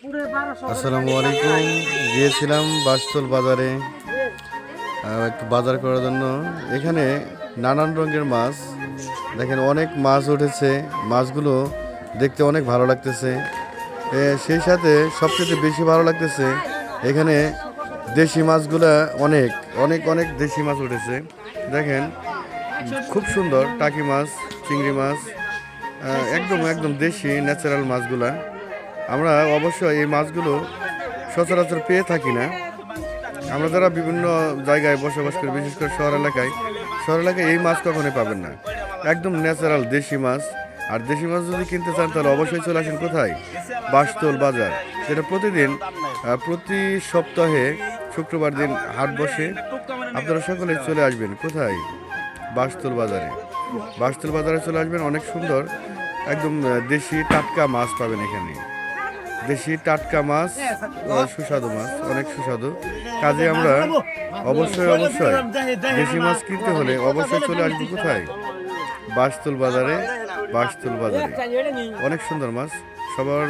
আসসালামু আলাইকুম। গিয়েছিলাম বাসতল বাজারে একটু বাজার করার জন্য। এখানে নানান রঙের মাছ, দেখেন অনেক মাছ উঠেছে। মাছগুলো দেখতে অনেক ভালো লাগতেছে। সেই সাথে সবচেয়ে বেশি ভালো লাগতেছে এখানে দেশি মাছগুলা অনেক অনেক অনেক দেশি মাছ উঠেছে। দেখেন খুব সুন্দর টাকি মাছ, চিংড়ি মাছ, একদম একদম দেশি ন্যাচারাল মাছগুলা। আমরা অবশ্যই এই মাছগুলো সচরাচর পেয়ে থাকি না। আমরা যারা বিভিন্ন জায়গায় বসবাস করি, বিশেষ করে শহর এলাকায় এই মাছ কখনোই পাবেন না। একদম ন্যাচারাল দেশি মাছ। আর দেশি মাছ যদি কিনতে চান তাহলে অবশ্যই চলে আসেন কোথায়? বাসতল বাজার। যেটা প্রতিদিন প্রতি সপ্তাহে শুক্রবার দিন হাট বসে। আপনারা সকলে চলে আসবেন কোথায়? বাসতল বাজারে। বাসতল বাজারে চলে আসবেন। অনেক সুন্দর একদম দেশি টাটকা মাছ পাবেন এখানে। দেশি টাটকা মাছ, সুস্বাদু মাছ, অনেক সুস্বাদু। কাজে আমরা অবশ্যই দেশি মাছ কিনতে হলে অবশ্যই চলে আসবো কোথায়? বাসতল বাজারে। বাসতল বাজারে অনেক সুন্দর মাছ সবার